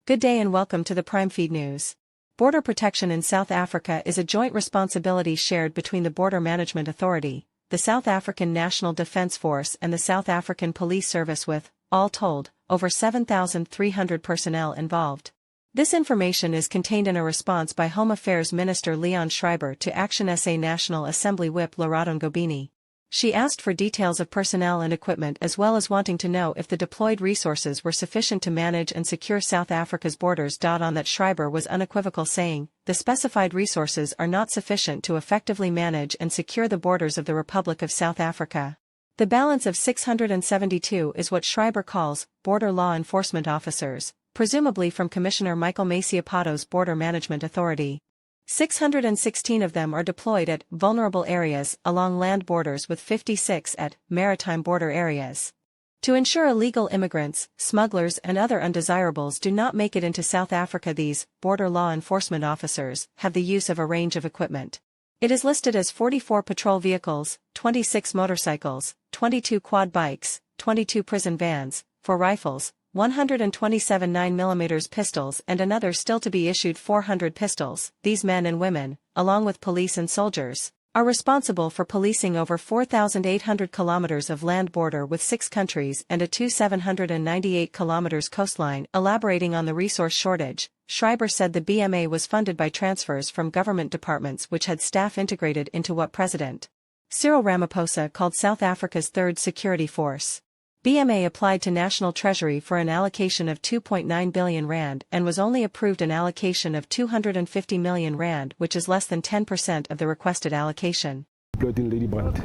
Good day and welcome to the Prime Feed News. Border protection in South Africa is a joint responsibility shared between the Border Management Authority, the South African National Defence Force and the South African Police Service with, all told, over 7,300 personnel involved. This information is contained in a response by Home Affairs Minister Leon Schreiber to Action SA National Assembly Whip Lerato Ngobeni. She asked for details of personnel and equipment as well as wanting to know if the deployed resources were sufficient to manage and secure South Africa's borders. On that, Schreiber was unequivocal, saying, "The specified resources are not sufficient to effectively manage and secure the borders of the Republic of South Africa." The balance of 672 is what Schreiber calls border law enforcement officers, presumably from Commissioner Michael Masiapato's Border Management Authority. 616 of them are deployed at vulnerable areas along land borders with 56 at maritime border areas. To ensure illegal immigrants, smugglers and other undesirables do not make it into South Africa, these border law enforcement officers have the use of a range of equipment. It is listed as 44 patrol vehicles, 26 motorcycles, 22 quad bikes, 22 prison vans, 4 rifles, 127 9mm pistols and another still to be issued 400 pistols. These men and women, along with police and soldiers, are responsible for policing over 4,800 kilometers of land border with 6 countries and a 798 kilometers coastline. Elaborating on the resource shortage, Schreiber said the BMA was funded by transfers from government departments which had staff integrated into what President Cyril Ramaphosa called South Africa's Third Security Force. BMA applied to National Treasury for an allocation of 2.9 billion rand and was only approved an allocation of 250 million rand, which is less than 10% of the requested allocation. Deployed in Ladybrand,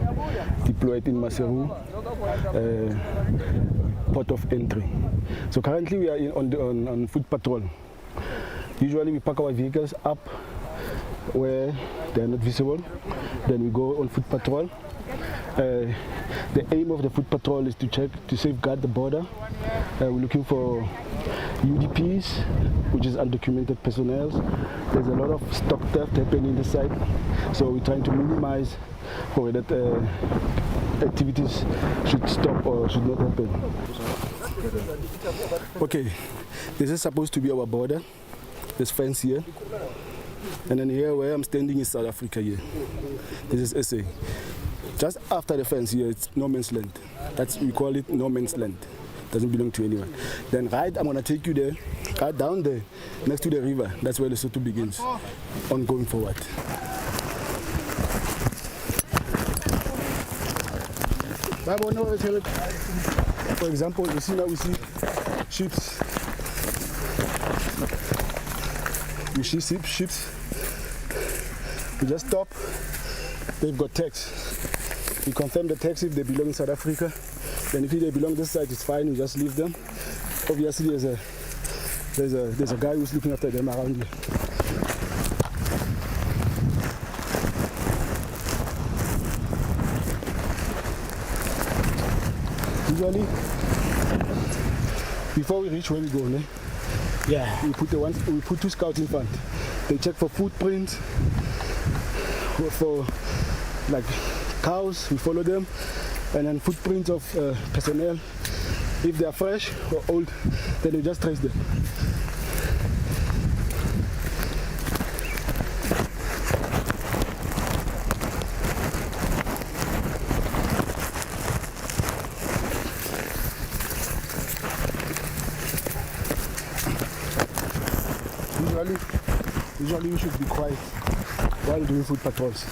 deployed in Maseru, port of entry. So currently we are on foot patrol. Usually we park our vehicles up where they are not visible, then we go on foot patrol. The aim of the foot patrol is to safeguard the border. We're looking for UDPs, which is undocumented personnel. There's a lot of stock theft happening in the site, so we're trying to minimize for that activities should stop or should not happen. Okay, this is supposed to be our border, this fence here. And then here where I'm standing is South Africa here. This is SA. Just after the fence here, it's no man's land. We call it no man's land. Doesn't belong to anyone. Then I'm gonna take you there, right down there, next to the river. That's where Lesotho begins, on going forward. For example, you see now we see ships. We see ships. We just stop. They've got tags. We confirm the tags if they belong in South Africa. Then if they belong this side, it's fine. We just leave them. Obviously, there's a guy who's looking after them around here. Usually, before we reach where we go, yeah, we put 2 scouts in front. They check for footprints, for like cows, we follow them, and then footprints of personnel. If they are fresh or old, then we just trace them. Usually we should be quiet while doing foot patrols.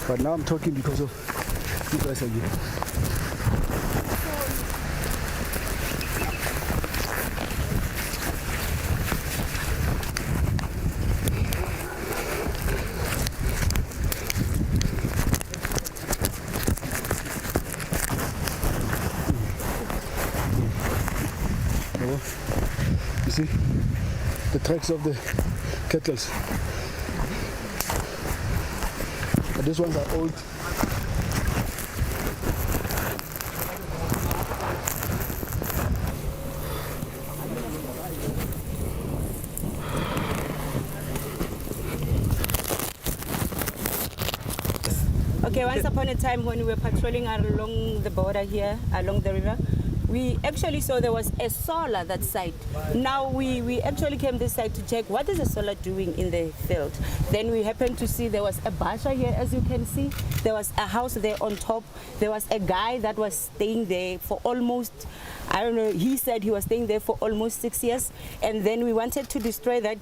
But now I'm talking because of you guys are here. You see the tracks of the kettles. But these ones are old. Okay, once upon a time when we were patrolling along the border here, along the river, we actually saw there was a solar that side. Now we actually came this side to check what is the solar doing in the field. Then we happened to see there was a basha here, as you can see. There was a house there on top. There was a guy that was staying there for almost, I don't know, he said he was staying there for almost 6 years. And then we wanted to destroy that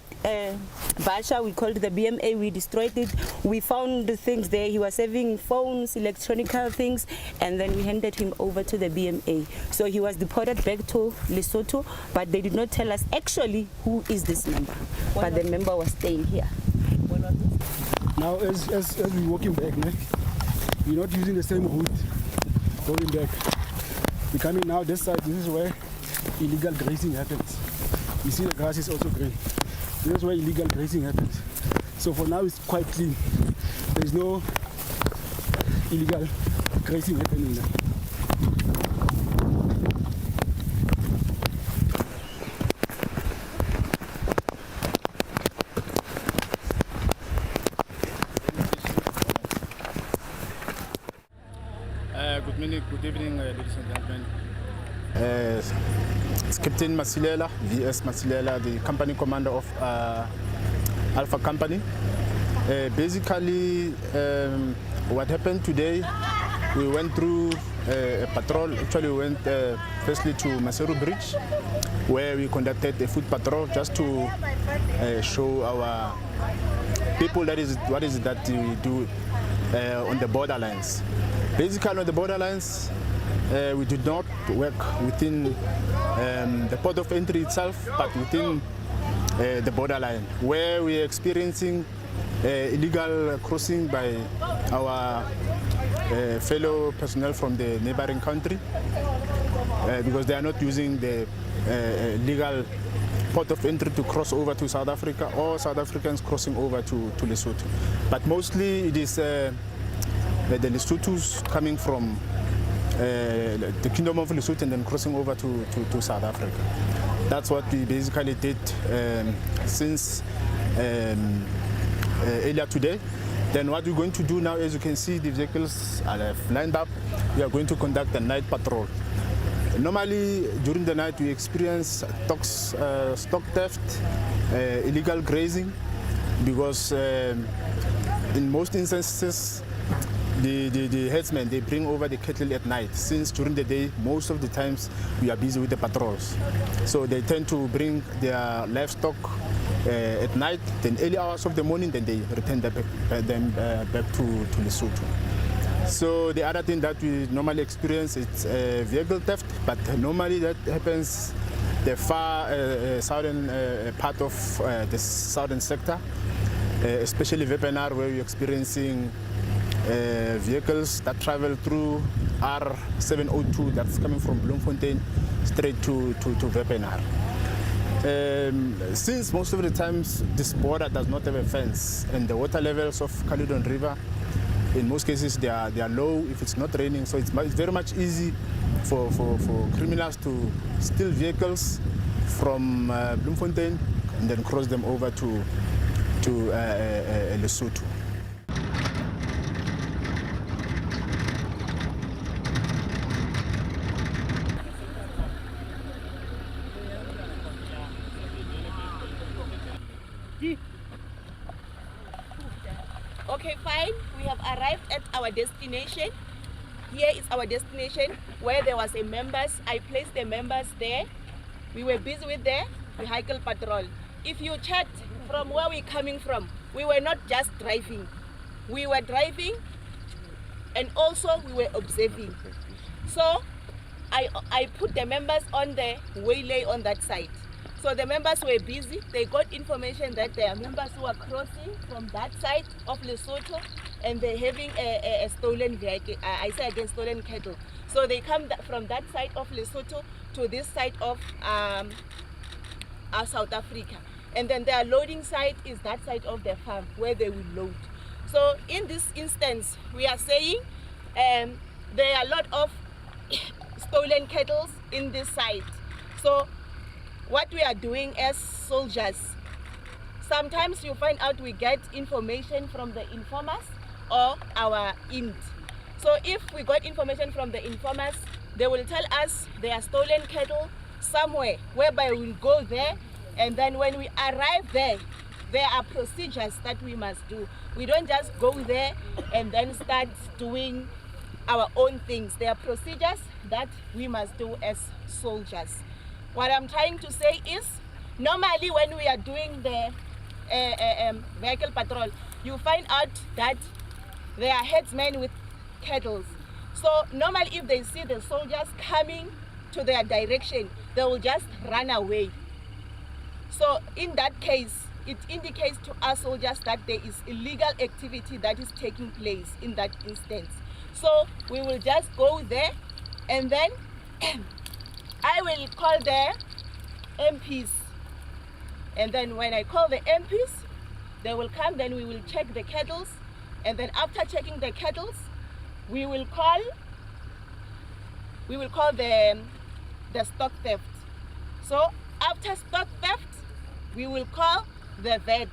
basha. We called the BMA. We destroyed it. We found the things there. He was having phones, electronical things, and then we handed him over to the BMA. So he was deported back to Lesotho, but they did not tell us actually who is this member. But the member was staying here. Now, as we're walking back, we're not using the same route going back. We're coming now this side. This is where illegal grazing happens. You see the grass is also green. This is where illegal grazing happens. So for now, it's quite clean. There's no illegal grazing happening there. Good evening, ladies and gentlemen. It's Captain Masilela, VS Masilela, the company commander of Alpha Company. Basically, what happened today, we went through a patrol. Actually, we went firstly to Maseru Bridge, where we conducted a foot patrol just to show our people what is it that we do on the borderlines. Basically, on the borderlines, we did not work within the port of entry itself, but within the borderline, where we are experiencing illegal crossing by our fellow personnel from the neighboring country, because they are not using the legal port of entry to cross over to South Africa, or South Africans crossing over to Lesotho. But mostly it is the Lesothos coming from the Kingdom of Lesotho and then crossing over to South Africa. That's what we basically did since earlier today. Then what we're going to do now, as you can see, the vehicles are lined up. We are going to conduct a night patrol. Normally, during the night, we experience stock theft, illegal grazing, because in most instances, the herdsmen, they bring over the cattle at night, since during the day, most of the times, we are busy with the patrols. So they tend to bring their livestock at night, then early hours of the morning, then they return them back to Lesotho. So the other thing that we normally experience is vehicle theft, but normally that happens the far southern part of the southern sector, especially Wepener, where we're experiencing vehicles that travel through R702, that's coming from Bloemfontein straight to Wepener. Since most of the times this border does not have a fence, and the water levels of Caledon River, in most cases they are low if it's not raining, so it's very much easy for criminals to steal vehicles from Bloemfontein and then cross them over to Lesotho. Okay, fine. We have arrived at our destination. Here is our destination, where there was a members. I placed the members there. We were busy with the vehicle patrol. If you check from where we're coming from, we were not just driving. We were driving and also we were observing. So I put the members on the waylay on that side. So the members were busy. They got information that there are members who are crossing from that side of Lesotho, and they're having a stolen vehicle. I say again, stolen cattle. So they come from that side of Lesotho to this side of South Africa. And then their loading site is that side of the farm where they will load. So in this instance, we are saying there are a lot of stolen cattle in this site. So what we are doing as soldiers, sometimes you find out we get information from the informers or our int. So if we got information from the informers, they will tell us there are stolen cattle somewhere, whereby we'll go there, and then when we arrive there are procedures that we must do. We don't just go there and then start doing our own things. There are procedures that we must do as soldiers. What I'm trying to say is, normally when we are doing the vehicle patrol, you find out that there are headsmen with cattle. So normally if they see the soldiers coming to their direction, they will just run away. So in that case, it indicates to us soldiers that there is illegal activity that is taking place in that instance. So we will just go there, and then I will call the MPs. And then when I call the MPs, they will come, then we will check the cattle. And then after checking the cattle, we will call the stock theft. So after stock theft, we will call the vet.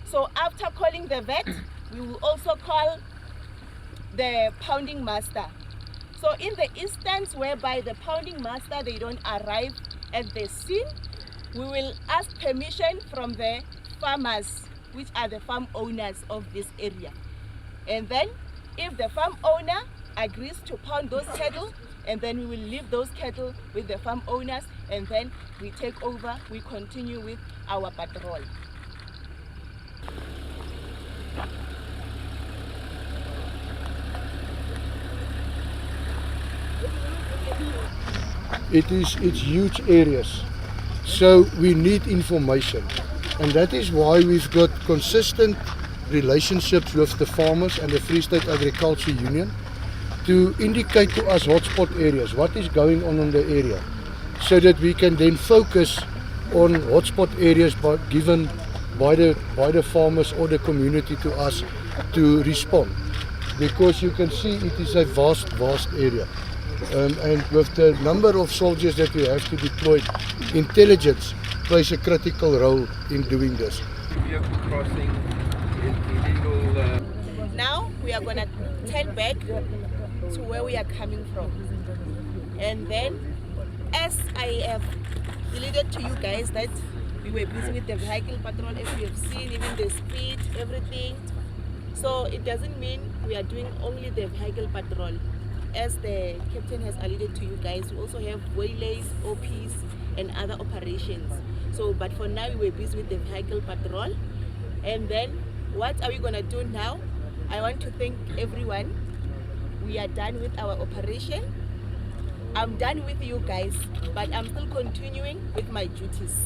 So after calling the vet, we will also call the pounding master. So in the instance whereby the pounding master, they don't arrive at the scene, we will ask permission from the farmers, which are the farm owners of this area. And then if the farm owner agrees to pound those cattle, and then we will leave those cattle with the farm owners, and then we take over, we continue with our patrol. It's huge areas, so we need information, and that is why we've got consistent relationships with the farmers and the Free State Agriculture Union to indicate to us hotspot areas, what is going on in the area, so that we can then focus on hotspot areas given by the farmers or the community to us to respond, because you can see it is a vast area. And with the number of soldiers that we have to deploy, intelligence plays a critical role in doing this. Vehicle crossing, illegal. Now we are going to turn back to where we are coming from. And then, as I have alluded to you guys that we were busy with the vehicle patrol, as we have seen, even the speed, everything. So it doesn't mean we are doing only the vehicle patrol. As the captain has alluded to you guys, we also have waylays, OPs, and other operations. So, but for now, we were busy with the vehicle patrol. And then, what are we going to do now? I want to thank everyone. We are done with our operation. I'm done with you guys, but I'm still continuing with my duties.